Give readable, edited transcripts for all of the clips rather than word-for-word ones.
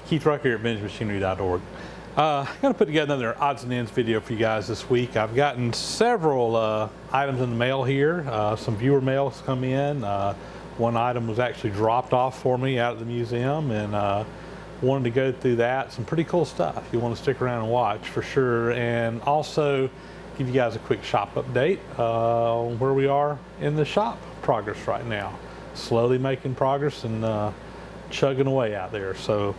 Keith Rucker here at VintageMachinery.org. I'm going to put together another odds and ends video for you guys this week. I've gotten several items in the mail here. Some viewer mail has come in. One item was actually dropped off for me out at the museum, and wanted to go through that. Some pretty cool stuff. You want to stick around and watch for sure, and also give you guys a quick shop update on where we are in the shop progress right now. Slowly making progress and chugging away out there. So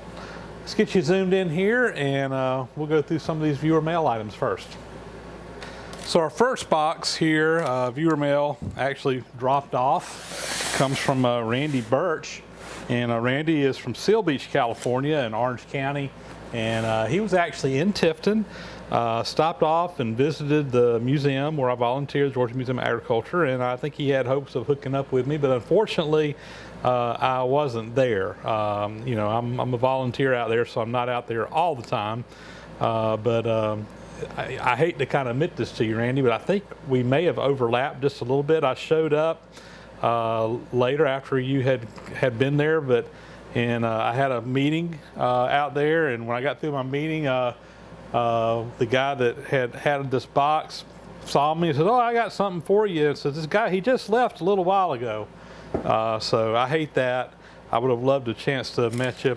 let's get you zoomed in here, and we'll go through some of these viewer mail items first. So our first box here, viewer mail, actually dropped off, comes from Randy Birch. And Randy is from Seal Beach, California in Orange County. And he was actually in Tifton, stopped off and visited the museum where I volunteer, the Georgia Museum of Agriculture. And I think he had hopes of hooking up with me, but unfortunately, I wasn't there. You know, I'm a volunteer out there, so I'm not out there all the time. I hate to kind of admit this to you, Randy, but I think we may have overlapped just a little bit. I showed up later after you had been there, and I had a meeting out there, and when I got through my meeting, the guy that had this box saw me and said, "Oh, I got something for you." And so this guy, he just left a little while ago. So I hate that. I would have loved a chance to meet you.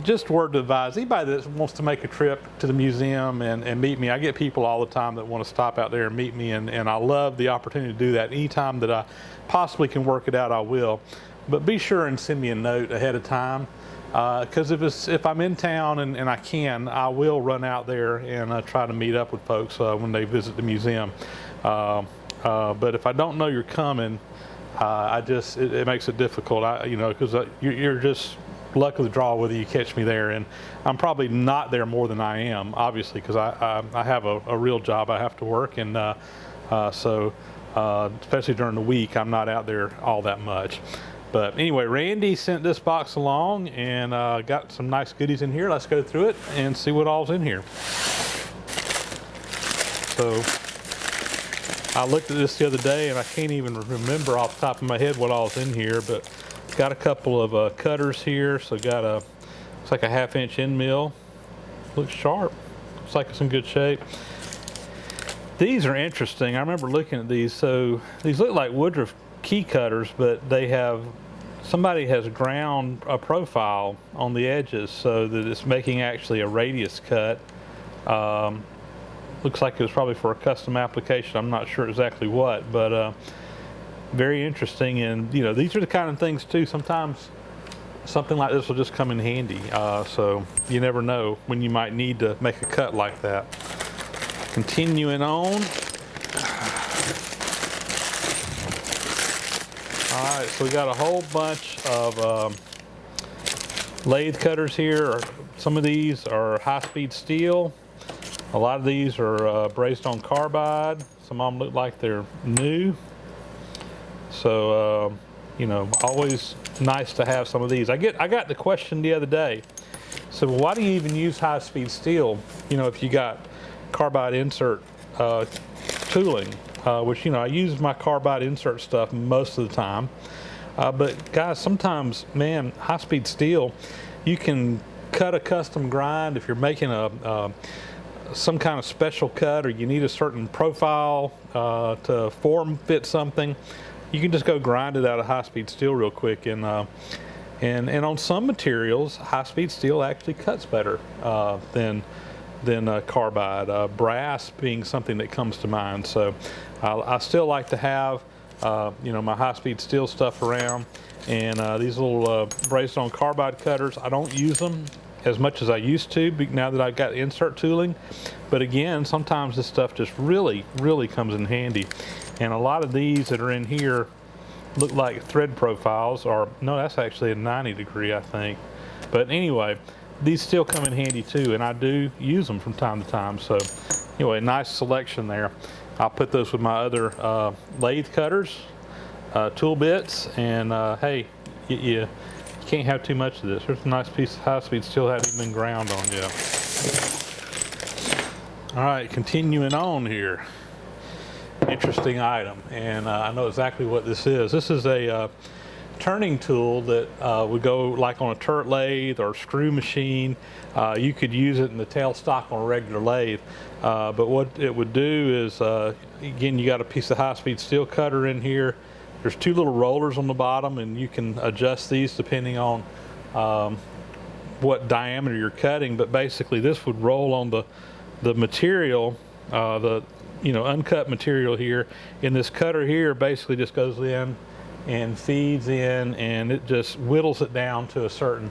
Just word to advise anybody that wants to make a trip to the museum and meet me. I get people all the time that want to stop out there and meet me, and I love the opportunity to do that. Anytime that I possibly can work it out, I will. But be sure and send me a note ahead of time, because if I'm in town and I can, I will run out there and try to meet up with folks when they visit the museum. But if I don't know you're coming, it makes it difficult. You know, because you're just luck of the draw whether you catch me there, and I'm probably not there more than I am, obviously, because I have a real job I have to work, and so especially during the week, I'm not out there all that much. But anyway, Randy sent this box along, and got some nice goodies in here. Let's go through it and see what all's in here. So I looked at this the other day, and I can't even remember off the top of my head what all's in here, but got a couple of cutters here. So got it's like a 1/2-inch end mill. Looks sharp. Looks like it's in good shape. These are interesting. I remember looking at these. So these look like Woodruff key cutters, but somebody has ground a profile on the edges so that it's making actually a radius cut. Looks like it was probably for a custom application. I'm not sure exactly what, but very interesting. And you know, these are the kind of things too, sometimes something like this will just come in handy, so you never know when you might need to make a cut like that. Continuing on. Alright, so we got a whole bunch of lathe cutters here. Some of these are high-speed steel. A lot of these are brazed on carbide. Some of them look like they're new. So, you know, always nice to have some of these. I got the question the other day. So why do you even use high-speed steel, you know, if you got carbide insert tooling, which, you know, I use my carbide insert stuff most of the time. But guys, sometimes, man, high-speed steel, you can cut a custom grind if you're making some kind of special cut, or you need a certain profile to form fit something. You can just go grind it out of high-speed steel real quick, and on some materials, high-speed steel actually cuts better than carbide. Brass being something that comes to mind. So I still like to have you know, my high-speed steel stuff around, and these little brazed on carbide cutters, I don't use them as much as I used to now that I've got insert tooling. But again, sometimes this stuff just really comes in handy. And a lot of these that are in here look like thread profiles, or no, that's actually a 90 degree, I think. But anyway, these still come in handy too, and I do use them from time to time. So anyway, nice selection there. I'll put those with my other lathe cutters, tool bits, and hey, you can't have too much of this. There's a nice piece of high-speed steel hadn't even been ground on yet. All right, continuing on here. Interesting item, and I know exactly what this is. This is a turning tool that would go like on a turret lathe or screw machine. You could use it in the tailstock on a regular lathe. But what it would do is, again, you got a piece of high-speed steel cutter in here. There's two little rollers on the bottom, and you can adjust these depending on what diameter you're cutting. But basically, this would roll on the material, the uncut material here. And this cutter here basically just goes in and feeds in, and it just whittles it down to a certain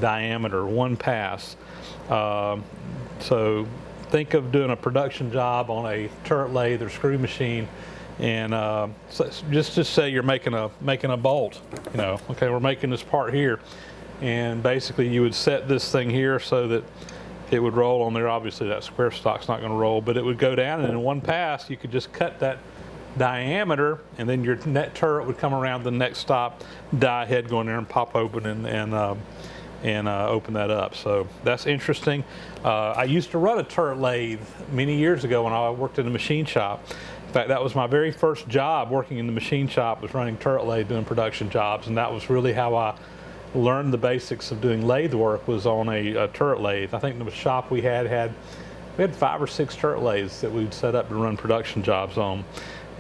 diameter, one pass. So think of doing a production job on a turret lathe or screw machine, and so just say you're making a bolt. Okay, we're making this part here, and basically you would set this thing here so that it would roll on there. Obviously that square stock's not going to roll, but it would go down, and in one pass you could just cut that diameter, and then your net turret would come around the next stop, die head go in there and pop open and open that up. So that's interesting. I used to run a turret lathe many years ago when I worked in a machine shop. In fact, that was my very first job working in the machine shop, was running turret lathe doing production jobs, and that was really how I learned the basics of doing lathe work, was on a turret lathe. I think the shop we had 5 or 6 turret lathes that we'd set up to run production jobs on.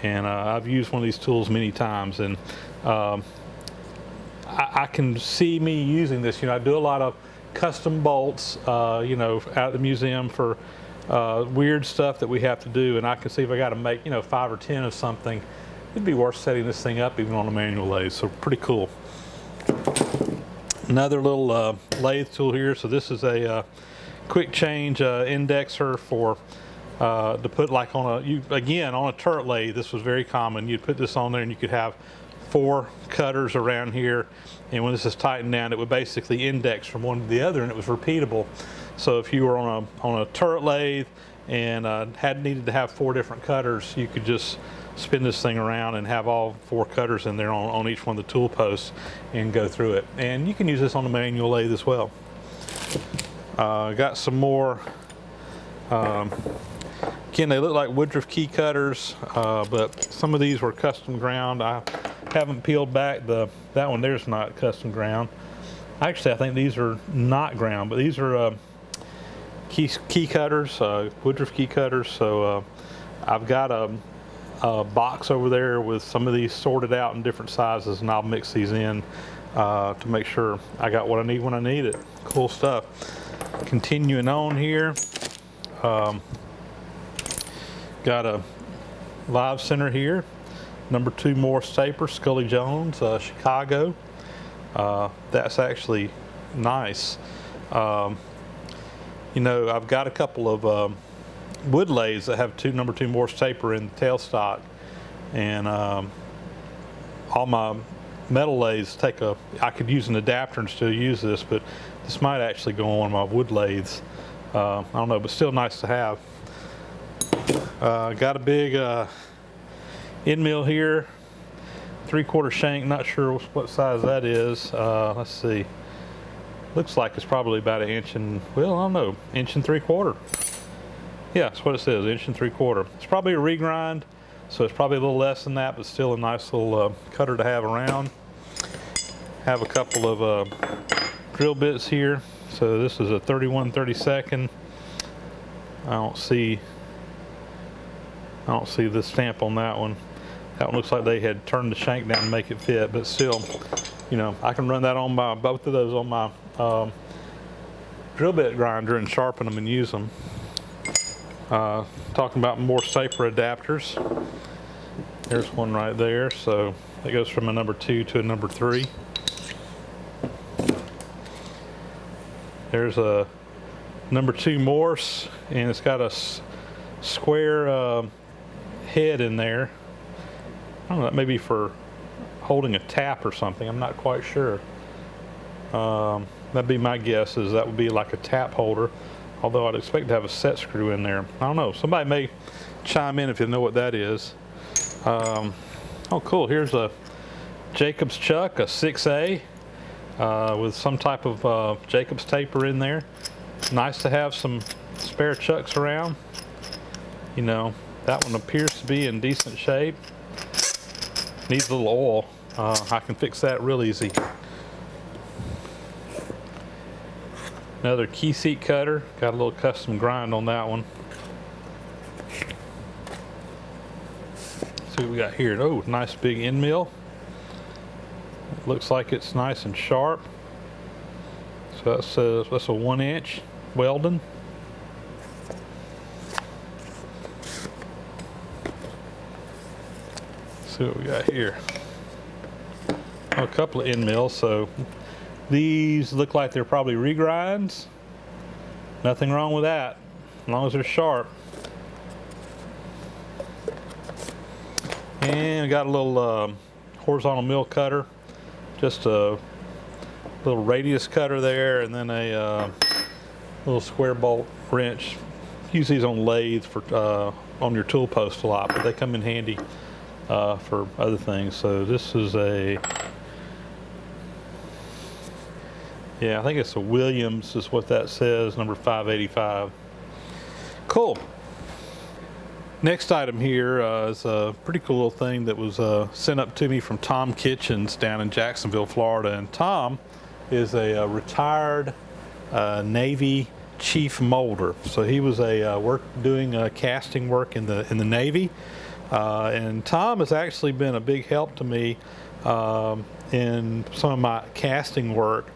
And I've used one of these tools many times, and I can see me using this. I do a lot of custom bolts, out at the museum for weird stuff that we have to do, and I can see if I got to make 5 or 10 of something, it'd be worth setting this thing up even on a manual lathe. So pretty cool. Another little lathe tool here. So this is a quick change indexer for to put like on a turret lathe. This was very common. You'd put this on there and you could have 4 cutters around here, and when this is tightened down, it would basically index from one to the other, and it was repeatable. So if you were on a turret lathe and needed to have 4 different cutters, you could just spin this thing around and have all 4 cutters in there on each one of the tool posts and go through it. And you can use this on a manual lathe as well. Got some more. Again, they look like Woodruff key cutters, but some of these were custom ground. I haven't peeled back that one. There's not custom ground. Actually, I think these are not ground, but these are key cutters, Woodruff key cutters. So I've got a box over there with some of these sorted out in different sizes, and I'll mix these in to make sure I got what I need when I need it. Cool stuff. Continuing on here. Got a live center here, number 2 Morse taper, Scully Jones, Chicago. That's actually nice. I've got a couple of wood lathes that have number 2 Morse taper in the tailstock, and all my metal lathes I could use an adapter and still use this, but this might actually go on one of my wood lathes. I don't know, but still nice to have. Got a big end mill here, 3/4 shank, not sure what size that is. Let's see, looks like it's probably about 1 inch and, well, I don't know, 1 3/4. Yeah, that's what it says, 1 3/4. It's probably a regrind, so it's probably a little less than that, but still a nice little cutter to have around. Have a couple of drill bits here. So this is a 31/32. I don't see the stamp on that one. That one looks like they had turned the shank down to make it fit, but still, I can run that on both of those on my drill bit grinder and sharpen them and use them. Talking about Morse taper adapters. There's one right there. So it goes from a number 2 to a number 3. There's a number 2 Morse, and it's got a square head in there. I don't know, that may be for holding a tap or something. I'm not quite sure. That'd be my guess, is that would be like a tap holder, although I'd expect to have a set screw in there. I don't know. Somebody may chime in if you know what that is. Oh, cool. Here's a Jacobs chuck, a 6A, with some type of Jacobs taper in there. Nice to have some spare chucks around. That one appears to be in decent shape. Needs a little oil. I can fix that real easy. Another key seat cutter, got a little custom grind on that one. Let's see what we got here. Oh, nice big end mill. It looks like it's nice and sharp. So that's a 1-inch welding. Let's see what we got here. Oh, a couple of end mills. So these look like they're probably regrinds. Nothing wrong with that, as long as they're sharp. And we got a little horizontal mill cutter, just a little radius cutter there, and then a little square bolt wrench. Use these on lathe for on your tool post a lot, but they come in handy for other things. So this is a, yeah, I think it's a Williams is what that says, number 585. Cool. Next item here is a pretty cool little thing that was sent up to me from Tom Kitchens down in Jacksonville, Florida. And Tom is a retired Navy chief molder. So he was doing casting work in the Navy. And Tom has actually been a big help to me in some of my casting work.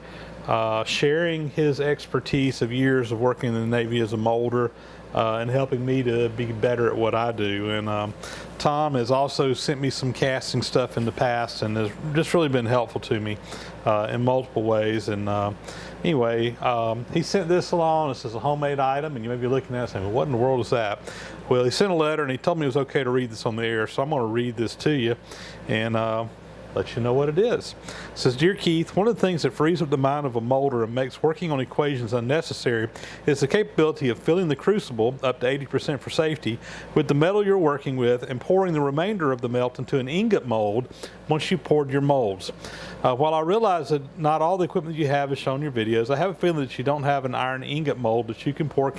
Sharing his expertise of years of working in the Navy as a molder and helping me to be better at what I do. And Tom has also sent me some casting stuff in the past and has just really been helpful to me in multiple ways. And anyway, he sent this along. This is a homemade item, and you may be looking at it saying, well, what in the world is that? Well, he sent a letter and he told me it was okay to read this on the air, so I'm going to read this to you and let you know what it is. It says, Dear Keith, one of the things that frees up the mind of a molder and makes working on equations unnecessary is the capability of filling the crucible up to 80% for safety with the metal you're working with and pouring the remainder of the melt into an ingot mold once you've poured your molds. While I realize that not all the equipment you have is shown in your videos, I have a feeling that you don't have an iron ingot mold that you can pour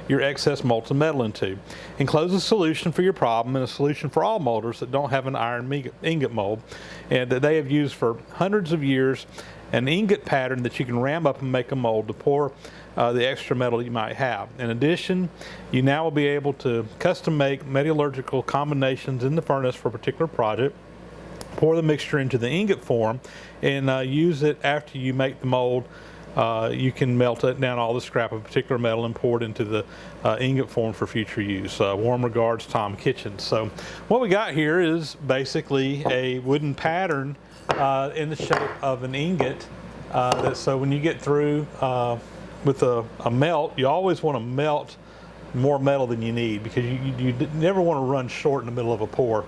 your excess molten metal into. Enclose a solution for your problem and a solution for all molders that don't have an iron ingot mold and that they have used for hundreds of years, an ingot pattern that you can ram up and make a mold to pour the extra metal you might have. In addition, you now will be able to custom make metallurgical combinations in the furnace for a particular project, pour the mixture into the ingot form, and use it after you make the mold. You can melt it down all the scrap of a particular metal and pour it into the ingot form for future use. Warm regards, Tom Kitchens. So what we got here is basically a wooden pattern in the shape of an ingot. So when you get through with a melt, you always want to melt more metal than you need because you never want to run short in the middle of a pour.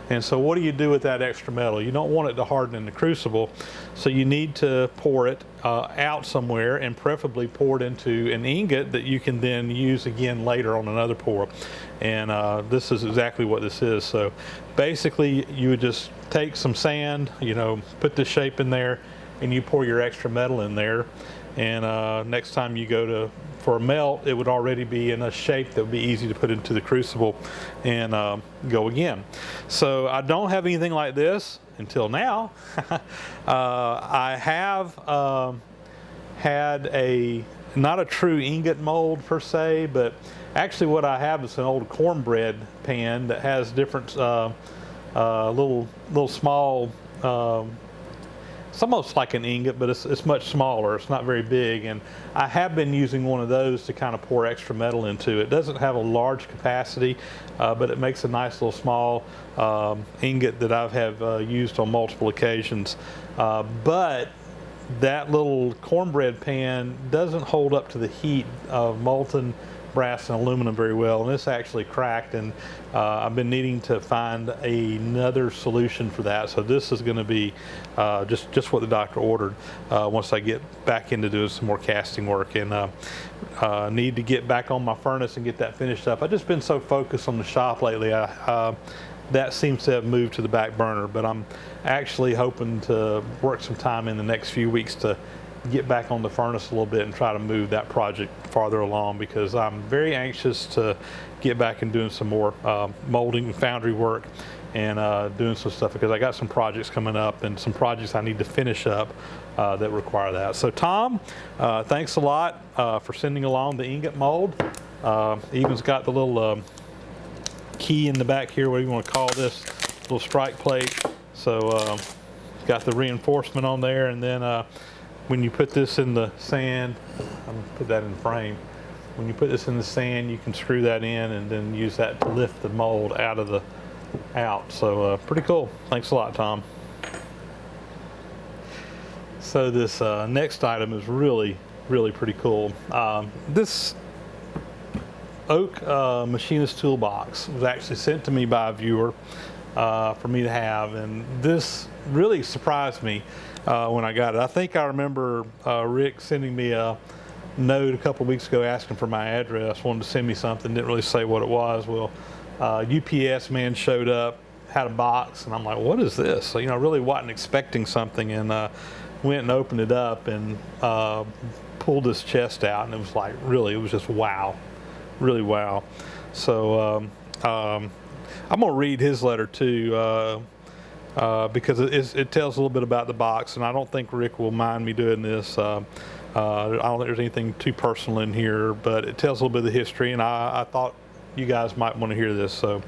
And so what do you do with that extra metal? You don't want it to harden in the crucible, so you need to pour it out somewhere and preferably pour it into an ingot that you can then use again later on another pour. And this is exactly what this is. So basically you would just take some sand, put the shape in there, and you pour your extra metal in there. And next time you go for a melt, it would already be in a shape that would be easy to put into the crucible and go again. So I don't have anything like this until now. I have had not a true ingot mold per se, but actually what I have is an old cornbread pan that has different little small, it's almost like an ingot, but it's much smaller. It's not very big, and I have been using one of those to kind of pour extra metal into. It doesn't have a large capacity, but it makes a nice little small ingot that I've used on multiple occasions. But that little cornbread pan doesn't hold up to the heat of molten brass and aluminum very well, and this actually cracked, and I've been needing to find another solution for that. So this is going to be just what the doctor ordered once I get back into doing some more casting work, and need to get back on my furnace and get that finished up. I've just been so focused on the shop lately, that seems to have moved to the back burner, but I'm actually hoping to work some time in the next few weeks to get back on the furnace a little bit and try to move that project farther along, because I'm very anxious to get back and doing some more molding and foundry work and doing some stuff because I got some projects coming up and some projects I need to finish up that require that. So Tom, thanks a lot for sending along the ingot mold. Even's got the little key in the back here, what do you want to call this, little strike plate. So got the reinforcement on there, and then when you put this in the sand, I'm going to put that in the frame. When you put this in the sand, you can screw that in and then use that to lift the mold out. So pretty cool. Thanks a lot, Tom. So this next item is really pretty cool. This oak machinist toolbox was actually sent to me by a viewer for me to have, and this really surprised me when I got it. I think I remember Rick sending me a note a couple of weeks ago asking for my address, wanted to send me something, didn't really say what it was. Well, UPS man showed up, had a box, and I'm like, what is this? So, really wasn't expecting something, and went and opened it up and pulled this chest out, and it was like, really, it was just wow, really wow. So I'm gonna read his letter too, because it tells a little bit about the box, and I don't think Rick will mind me doing this. I don't think there's anything too personal in here, but it tells a little bit of the history, and I thought you guys might want to hear this. So it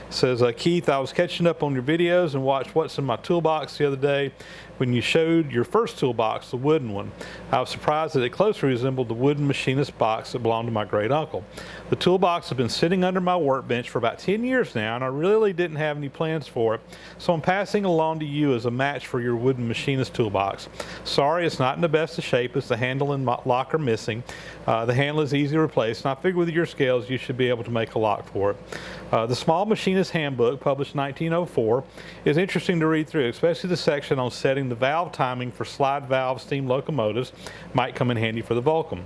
says, Keith, I was catching up on your videos and watched what's in my toolbox the other day when you showed your first toolbox, the wooden one. I was surprised that it closely resembled the wooden machinist box that belonged to my great uncle. The toolbox has been sitting under my workbench for about 10 years now, and I really didn't have any plans for it, so I'm passing it along to you as a match for your wooden machinist toolbox. Sorry, it's not in the best of shape as the handle and lock are missing. The handle is easy to replace, and I figure with your scales you should be able to make a lock for it. The Small Machinist Handbook, published in 1904, is interesting to read through, especially the section on setting the valve timing for slide valve steam locomotives. Might come in handy for the Vulcan.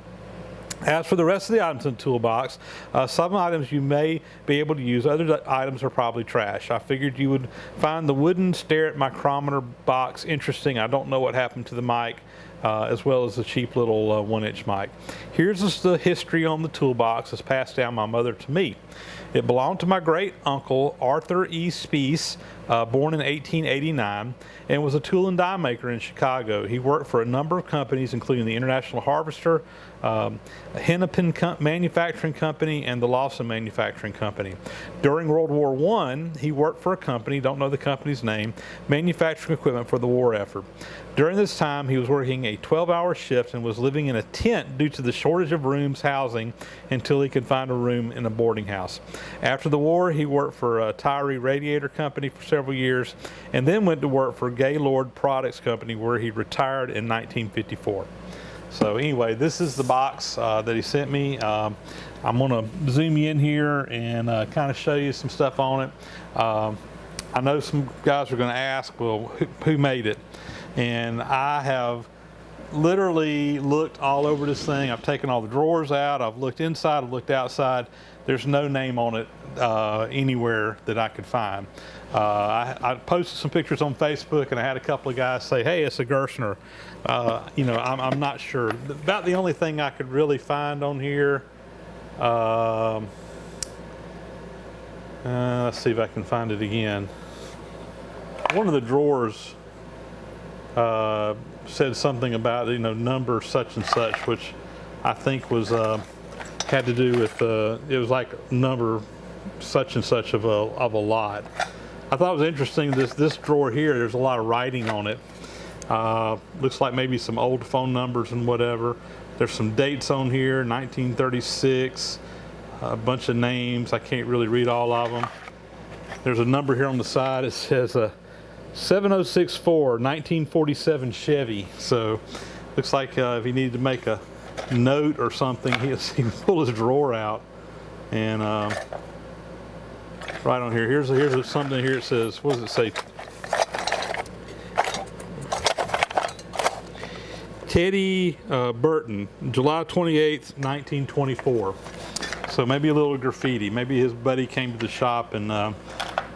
As for the rest of the items in the toolbox, some items you may be able to use, other items are probably trash. I figured you would find the wooden stare at micrometer box interesting. I don't know what happened to the mic, as well as the cheap little 1-inch mic. Here's the history on the toolbox as passed down my mother to me. It belonged to my great uncle Arthur E. Speece, born in 1889, and was a tool and die maker in Chicago. He worked for a number of companies, including the International Harvester, Hennepin Manufacturing Company, and the Lawson Manufacturing Company. During World War I, he worked for a company, don't know the company's name, manufacturing equipment for the war effort. During this time, he was working a 12-hour shift and was living in a tent due to the shortage of housing until he could find a room in a boarding house. After the war, he worked for a Tyree Radiator Company for several years, and then went to work for Gaylord Products Company, where he retired in 1954. So anyway, this is the box that he sent me. I'm going to zoom you in here and kind of show you some stuff on it. I know some guys are going to ask, well, who made it? And I have literally looked all over this thing. I've taken all the drawers out. I've looked inside. I've looked outside. There's no name on it anywhere that I could find. I posted some pictures on Facebook, and I had a couple of guys say, hey, it's a Gerstner. I'm not sure. About the only thing I could really find on here, let's see if I can find it again. One of the drawers said something about, number such and such, which I think was had to do with it was like number such and such of a lot. I thought it was interesting, this drawer here, there's a lot of writing on it. Looks like maybe some old phone numbers and whatever. There's some dates on here, 1936, a bunch of names. I can't really read all of them. There's a number here on the side. It says 7064 1947 Chevy. So looks like if he needed to make a note or something, he can pull his drawer out and right on here. Here's something here. It says, what does it say? Teddy Burton, July 28th, 1924. So maybe a little graffiti. Maybe his buddy came to the shop and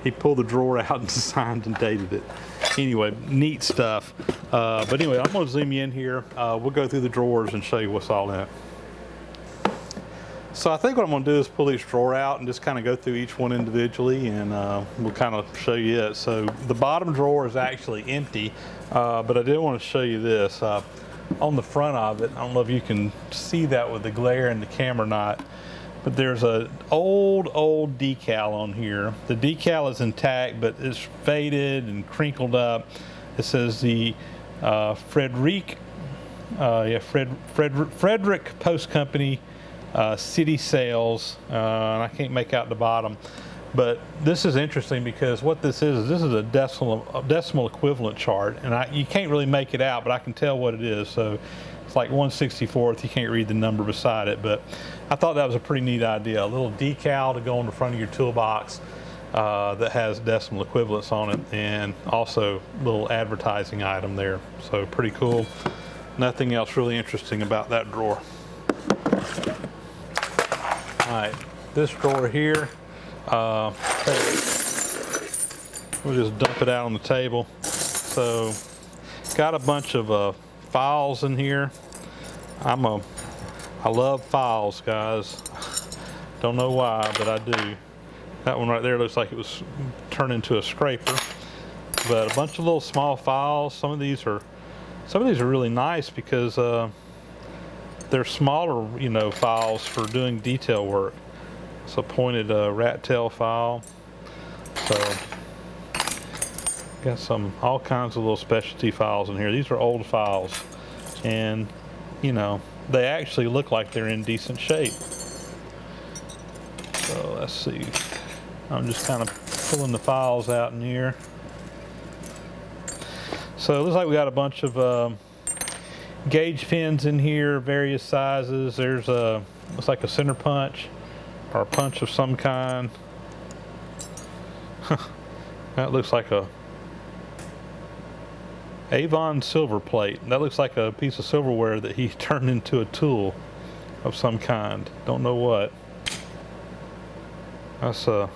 he pulled the drawer out and signed and dated it. Anyway, neat stuff. But anyway, I'm going to zoom you in here. We'll go through the drawers and show you what's all in it. So I think what I'm going to do is pull each drawer out and just kind of go through each one individually, and we'll kind of show you it. So the bottom drawer is actually empty, but I did want to show you this. On the front of it, I don't know if you can see that with the glare in the camera or not, but there's an old decal on here. The decal is intact, but it's faded and crinkled up. It says the Frederick Post Company city sales, and I can't make out the bottom, but this is interesting because what this is a decimal equivalent chart, and you can't really make it out, but I can tell what it is. So it's like 1/64. You can't read the number beside it, but I thought that was a pretty neat idea. A little decal to go on the front of your toolbox that has decimal equivalents on it, and also a little advertising item there. So pretty cool. Nothing else really interesting about that drawer. All right, this drawer here, we'll just dump it out on the table. So, got a bunch of files in here. I love files, guys. Don't know why, but I do. That one right there looks like it was turned into a scraper. But a bunch of little small files. Some of these are really nice because they're smaller, files for doing detail work. It's a pointed rat tail file. So got all kinds of little specialty files in here. These are old files, and they actually look like they're in decent shape. So let's see. I'm just kind of pulling the files out in here. So it looks like we got a bunch of gauge pins in here, various sizes. There's looks like a center punch or a punch of some kind. That looks like a Avon silver plate. That looks like a piece of silverware that he turned into a tool of some kind. Don't know what. That's what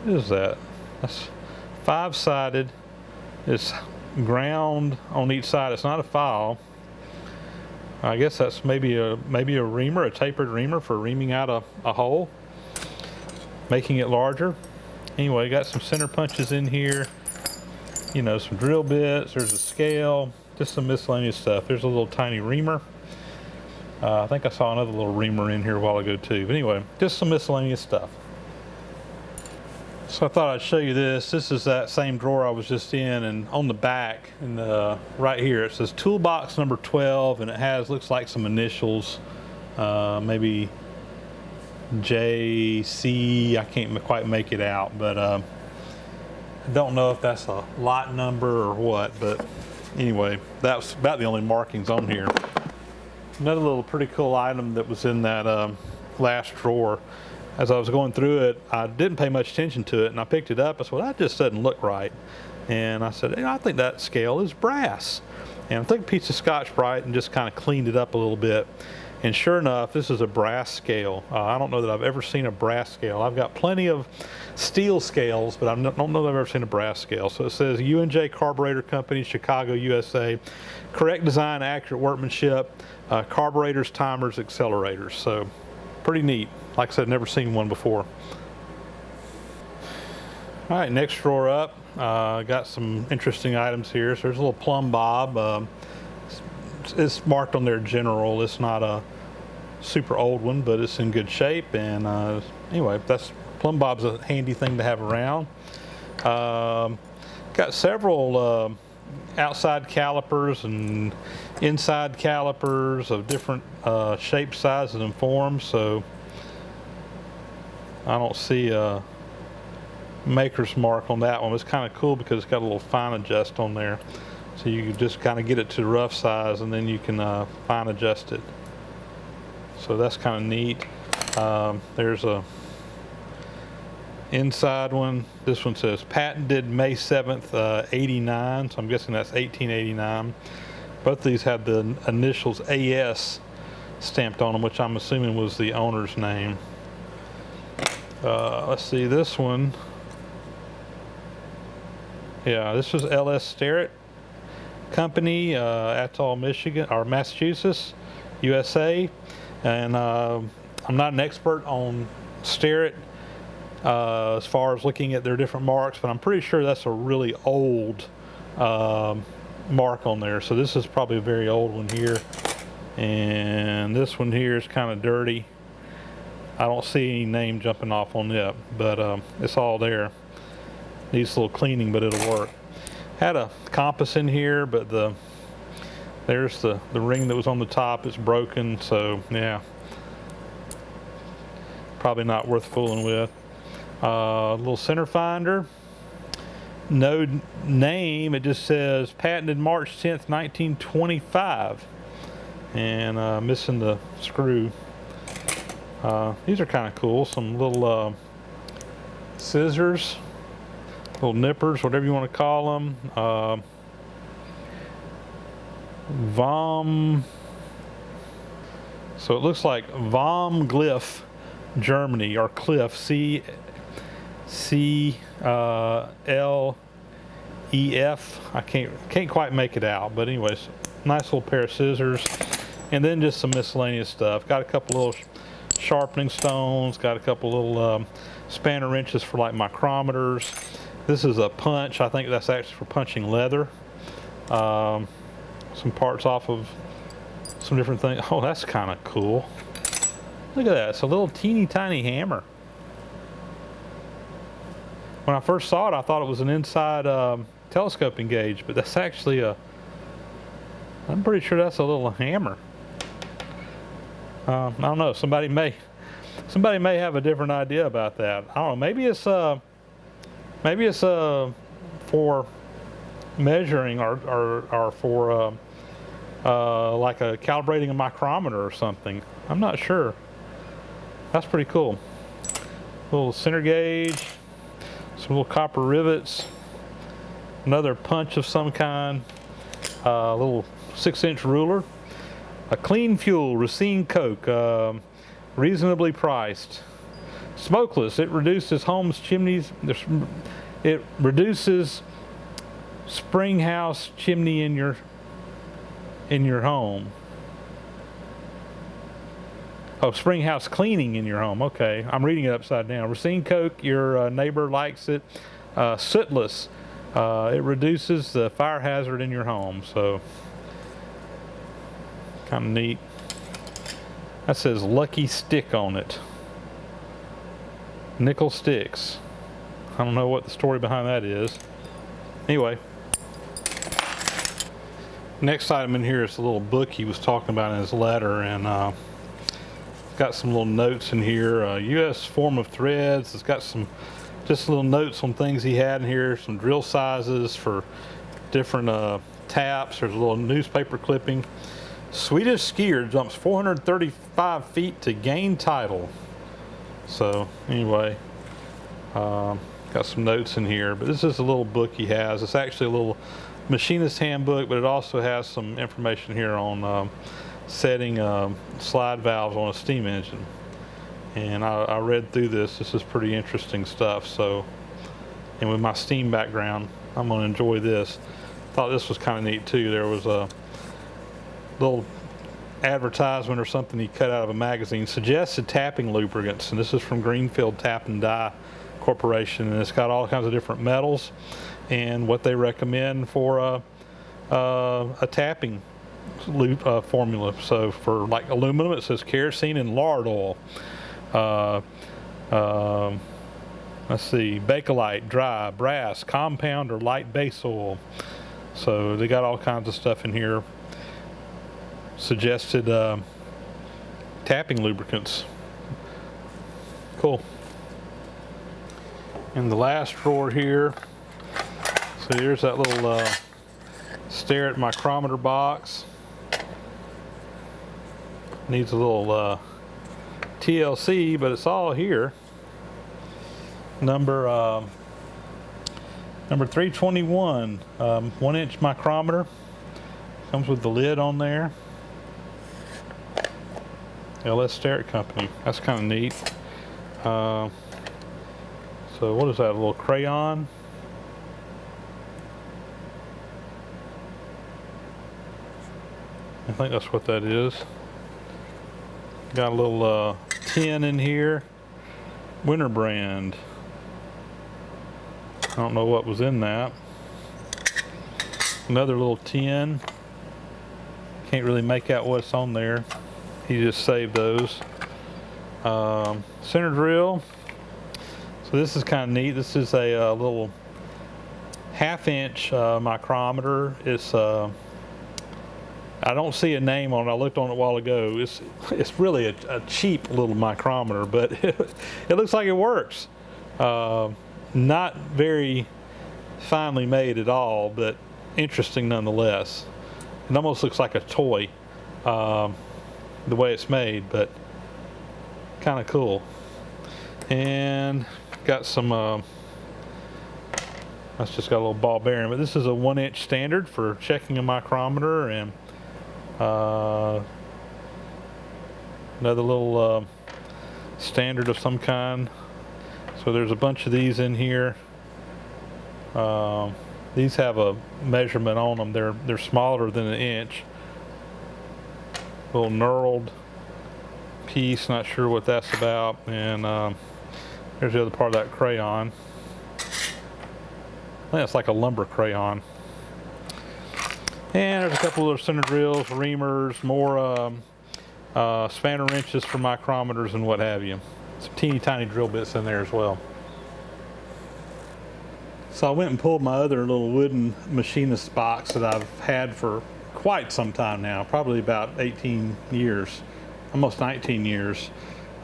is that? That's 5-sided. It's ground on each side. It's not a file. I guess that's maybe a reamer, a tapered reamer for reaming out a hole, making it larger. Anyway, got some center punches in here, some drill bits. There's a scale, just some miscellaneous stuff. There's a little tiny reamer. I think I saw another little reamer in here a while ago too. But anyway, just some miscellaneous stuff. So I thought I'd show you this. This is that same drawer I was just in, and on the back, and right here, it says toolbox number 12, and it looks like some initials, maybe JC. I can't quite make it out, but I don't know if that's a lot number or what. But anyway, that's about the only markings on here. Another little pretty cool item that was in that last drawer. As I was going through it, I didn't pay much attention to it, and I picked it up. I said, well, that just doesn't look right. And I said, I think that scale is brass. And I took a piece of Scotch-Brite and just kind of cleaned it up a little bit. And sure enough, this is a brass scale. I don't know that I've ever seen a brass scale. I've got plenty of steel scales, but I don't know that I've ever seen a brass scale. So it says U&J Carburetor Company, Chicago, USA. Correct design, accurate workmanship, carburetors, timers, accelerators. So pretty neat. Like I said, never seen one before. All right, next drawer up. Got some interesting items here. So there's a little plumb bob. It's marked on there general. It's not a super old one, but it's in good shape. And anyway, plumb bob's a handy thing to have around. Got several outside calipers and inside calipers of different shapes, sizes, and forms. So I don't see a maker's mark on that one. It's kind of cool because it's got a little fine adjust on there. So you can just kind of get it to rough size, and then you can fine adjust it. So that's kind of neat. There's a inside one. This one says patented May 7th, 89. So I'm guessing that's 1889. Both of these have the initials AS stamped on them, which I'm assuming was the owner's name. Let's see, this one. Yeah, this was LS Starrett Company, Atoll, Michigan, or Massachusetts. USA. And I'm not an expert on Starrett as far as looking at their different marks, but I'm pretty sure that's a really old mark on there. So this is probably a very old one here. And this one here is kind of dirty. I don't see any name jumping off on it, but it's all there. Needs a little cleaning, but it'll work. Had a compass in here, but there's the ring that was on the top. It's broken, so yeah, probably not worth fooling with. Little center finder. No name. It just says patented March 10th, 1925, and missing the screw. These are kind of cool. Some little scissors, little nippers, whatever you want to call them. So it looks like Vom Glyph, Germany, or Cliff, C-L-E-F. I can't quite make it out, but anyways, nice little pair of scissors, and then just some miscellaneous stuff. Got a couple little sharpening stones. Got a couple little spanner wrenches for like micrometers. This is a punch. I think that's actually for punching leather. Some parts off of some different things. Oh, that's kind of cool. Look at that. It's a little teeny tiny hammer. When I first saw it, I thought it was an inside telescoping gauge, but that's actually I'm pretty sure that's a little hammer. I don't know. Somebody may have a different idea about that. I don't know. Maybe it's for measuring or for like calibrating a micrometer or something. I'm not sure. That's pretty cool. Little center gauge, some little copper rivets, another punch of some kind, a little 6-inch ruler, a clean fuel Racine Coke, reasonably priced, smokeless. It reduces homes, chimneys. It reduces spring house chimney in your home. Oh, spring house cleaning in your home. Okay, I'm reading it upside down. Racine Coke, your neighbor likes it. Sootless. It reduces the fire hazard in your home. So, kind of neat. That says Lucky Stick on it. Nickel sticks. I don't know what the story behind that is. Anyway. Next item in here is a little book he was talking about in his letter, and got some little notes in here. U.S. form of threads. It's got some just little notes on things he had in here. Some drill sizes for different taps. There's a little newspaper clipping. Swedish skier jumps 435 feet to gain title. So anyway, got some notes in here. But this is a little book he has. It's actually a little machinist handbook, but it also has some information here on setting slide valves on a steam engine. And I read through this. This is pretty interesting stuff. So, and with my steam background, I'm going to enjoy this. Thought this was kind of neat too. There was a little advertisement or something he cut out of a magazine. Suggested tapping lubricants, and this is from Greenfield Tap and Die Corporation, and it's got all kinds of different metals and what they recommend for a tapping formula. So for like aluminum, it says kerosene and lard oil. Let's see, Bakelite, dry, brass, compound, or light base oil. So they got all kinds of stuff in here. Suggested tapping lubricants. Cool. In the last drawer here, so here's that little Starrett micrometer box. Needs a little TLC, but it's all here. Number 321, 1-inch micrometer. Comes with the lid on there. LS Starrett Company. That's kind of neat. So what is that? A little crayon. I think that's what that is. Got a little tin in here, winter brand. I don't know what was in that. Another little tin. Can't really make out what's on there. He just saved those. Center drill. So this is kind of neat. This is a little 1/2 inch micrometer. It's I don't see a name on it. I looked on it a while ago. It's really a cheap little micrometer, but it looks like it works. Not very finely made at all, but interesting nonetheless. It almost looks like a toy, the way it's made, but kind of cool. And got some, that's just got a little ball bearing, but this is a 1 inch standard for checking a micrometer, and another little standard of some kind. So there's a bunch of these in here. These have a measurement on them. They're smaller than 1 inch. Little knurled piece, not sure what that's about. And there's the other part of that crayon. I think it's like a lumber crayon. And there's a couple of center drills, reamers, more spanner wrenches for micrometers and what have you. Some teeny tiny drill bits in there as well. So I went and pulled my other little wooden machinist box that I've had for quite some time now, probably about 18 years, almost 19 years.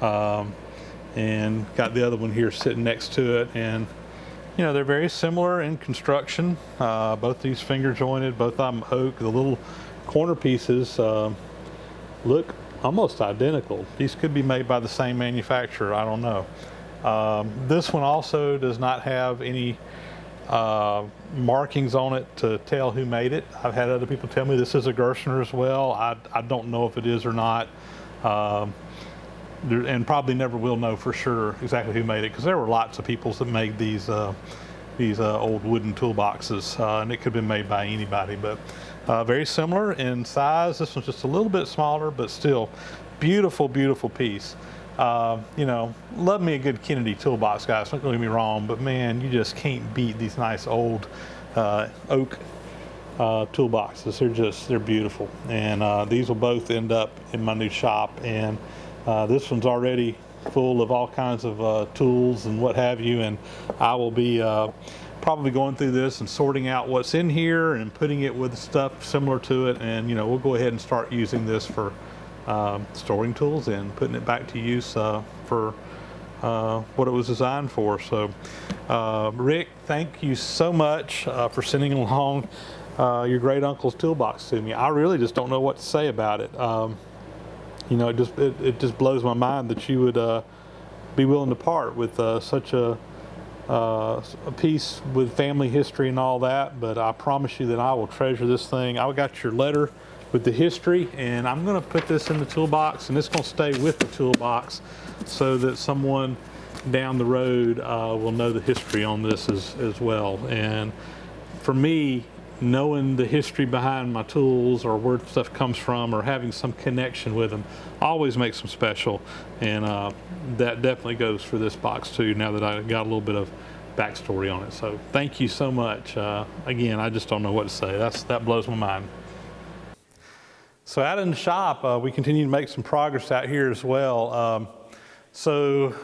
And got the other one here sitting next to it. And you know, they're very similar in construction. Both these finger jointed, both of them oak. The little corner pieces look almost identical. These could be made by the same manufacturer, I don't know. This one also does not have any markings on it to tell who made it. I've had other people tell me this is a Gerstner as well. I don't know if it is or not. And probably never will know for sure exactly who made it, because there were lots of people that made these old wooden toolboxes, and it could have been made by anybody, but very similar in size. This one's just a little bit smaller, but still beautiful, beautiful piece. You know, love me a good Kennedy toolbox, guys, don't get me wrong, but man, you just can't beat these nice old oak toolboxes. They're beautiful. And these will both end up in my new shop, and this one's already full of all kinds of tools and what have you, and I will be probably going through this and sorting out what's in here and putting it with stuff similar to it, and you know, we'll go ahead and start using this for storing tools and putting it back to use for what it was designed for. So Rick, thank you so much for sending along your great uncle's toolbox to me. I really just don't know what to say about it. You know, it just blows my mind that you would be willing to part with such a piece with family history and all that. But I promise you that I will treasure this thing. I got your letter with the history, and I'm going to put this in the toolbox, and it's going to stay with the toolbox so that someone down the road will know the history on this as well. And for me, knowing the history behind my tools or where stuff comes from or having some connection with them always makes them special, and that definitely goes for this box too, now that I got a little bit of backstory on it. So thank you so much. Again, I just don't know what to say. That blows my mind. So out in the shop, we continue to make some progress out here as well. So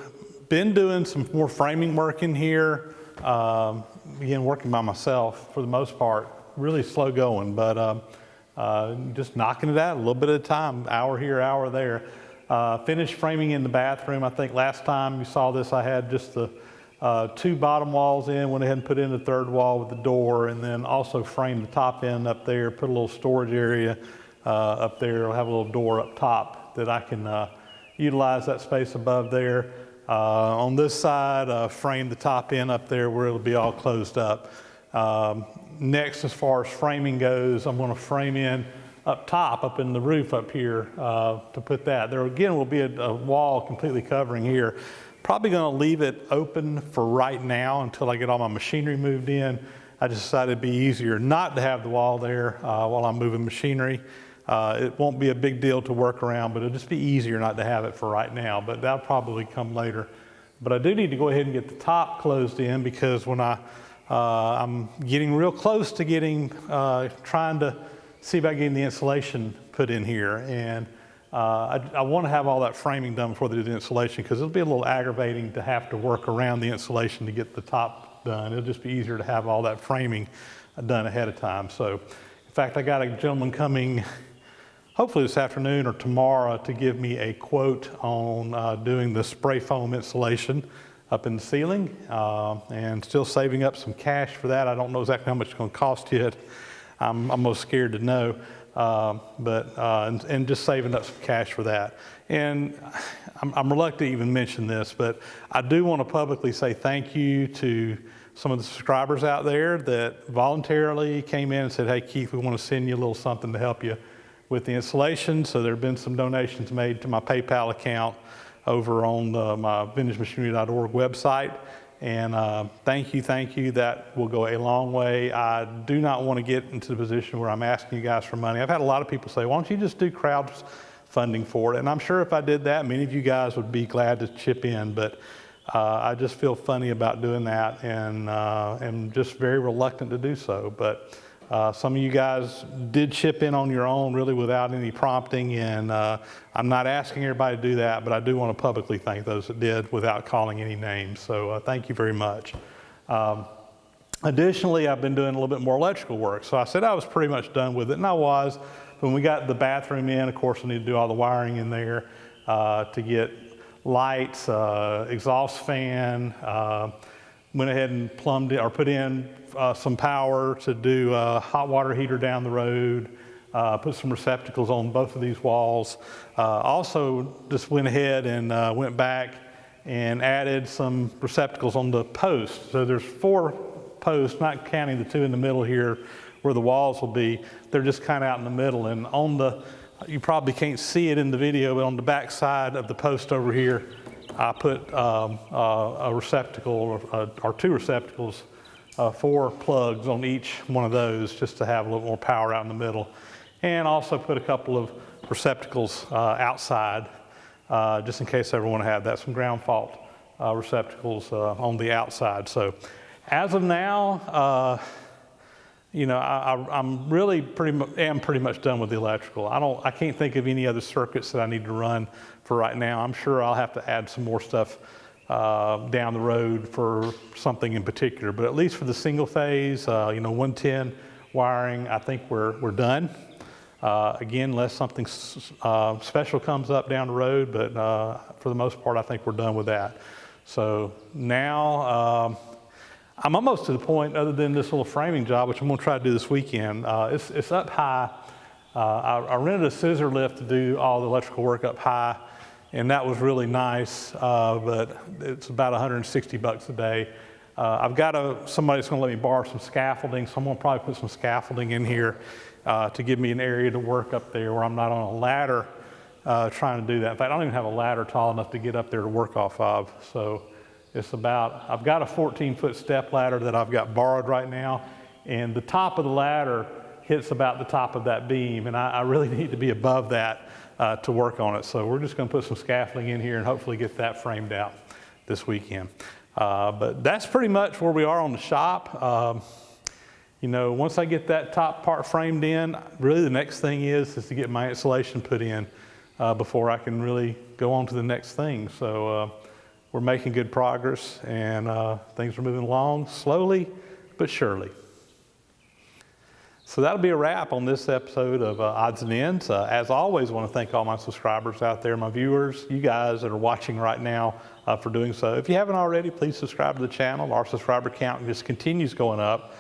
been doing some more framing work in here. Again, working by myself for the most part. Really slow going, but just knocking it out a little bit at a time, hour here, hour there. Finished framing in the bathroom. I think last time you saw this, I had just the 2 bottom walls in, went ahead and put in the 3rd wall with the door, and then also framed the top end up there, put a little storage area up there. I'll have a little door up top that I can utilize that space above there. On this side, frame the top end up there where it'll be all closed up. Next, as far as framing goes, I'm going to frame in up top, up in the roof up here, to put that. There again will be a wall completely covering here. Probably going to leave it open for right now until I get all my machinery moved in. I just decided it'd be easier not to have the wall there while I'm moving machinery. It won't be a big deal to work around, but it'll just be easier not to have it for right now, but that'll probably come later. But I do need to go ahead and get the top closed in, because when I'm getting real close to trying to see about getting the insulation put in here. And I want to have all that framing done before they do the insulation, because it'll be a little aggravating to have to work around the insulation to get the top done. It'll just be easier to have all that framing done ahead of time. So, in fact, I got a gentleman coming hopefully this afternoon or tomorrow to give me a quote on doing the spray foam insulation up in the ceiling, and still saving up some cash for that. I don't know exactly how much it's going to cost yet. I'm almost scared to know, and just saving up some cash for that. And I'm reluctant to even mention this, but I do want to publicly say thank you to some of the subscribers out there that voluntarily came in and said, hey, Keith, we want to send you a little something to help you with the installation. So there have been some donations made to my PayPal account over on my VintageMachinery.org website. And thank you. That will go a long way. I do not want to get into the position where I'm asking you guys for money. I've had a lot of people say, why don't you just do crowdfunding for it? And I'm sure if I did that, many of you guys would be glad to chip in. But I just feel funny about doing that, and am just very reluctant to do so. But some of you guys did chip in on your own, really without any prompting, and I'm not asking everybody to do that, but I do want to publicly thank those that did without calling any names. So thank you very much. Additionally, I've been doing a little bit more electrical work. So I said I was pretty much done with it, and I was. When we got the bathroom in, of course, I need to do all the wiring in there to get lights, exhaust fan. Went ahead and plumbed it, or put in some power to do a hot water heater down the road, put some receptacles on both of these walls. Also just went ahead and went back and added some receptacles on the posts. So there's 4 posts, not counting the 2 in the middle here where the walls will be. They're just kind of out in the middle. And you probably can't see it in the video, but on the back side of the post over here, I put a receptacle or 2 receptacles, 4 plugs on each one of those, just to have a little more power out in the middle. And also put a couple of receptacles outside, just in case I ever want to have that, some ground fault receptacles on the outside. So as of now, I'm really pretty much done with the electrical. I can't think of any other circuits that I need to run for right now. I'm sure I'll have to add some more stuff down the road for something in particular, but at least for the single phase, 110 wiring, I think we're done. Again, unless something special comes up down the road, but for the most part, I think we're done with that. So now, I'm almost to the point, other than this little framing job, which I'm going to try to do this weekend. It's up high. I rented a scissor lift to do all the electrical work up high, and that was really nice, but it's about $160 a day. I've got somebody that's going to let me borrow some scaffolding, so I'm going to probably put some scaffolding in here to give me an area to work up there where I'm not on a ladder trying to do that. In fact, I don't even have a ladder tall enough to get up there to work off of. So I've got a 14-foot step ladder that I've got borrowed right now, and the top of the ladder hits about the top of that beam, and I really need to be above that to work on it. So we're just going to put some scaffolding in here and hopefully get that framed out this weekend. But that's pretty much where we are on the shop. Once I get that top part framed in, really the next thing is to get my insulation put in before I can really go on to the next thing. So we're making good progress, and things are moving along slowly but surely. So that'll be a wrap on this episode of Odds and Ends. As always, I want to thank all my subscribers out there, my viewers, you guys that are watching right now for doing so. If you haven't already, please subscribe to the channel. Our subscriber count just continues going up.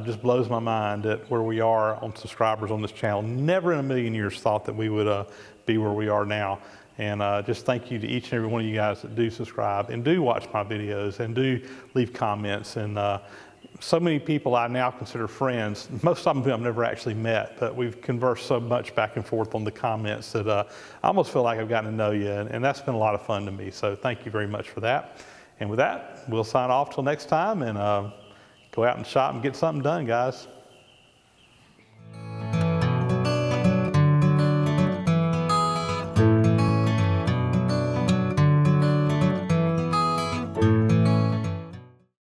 Just blows my mind at where we are on subscribers on this channel. Never in a million years thought that we would be where we are now. And just thank you to each and every one of you guys that do subscribe and do watch my videos and do leave comments. And so many people I now consider friends, most of them I've never actually met, but we've conversed so much back and forth on the comments that I almost feel like I've gotten to know you, and that's been a lot of fun to me. So thank you very much for that. And with that, we'll sign off till next time, and go out and shop and get something done, guys.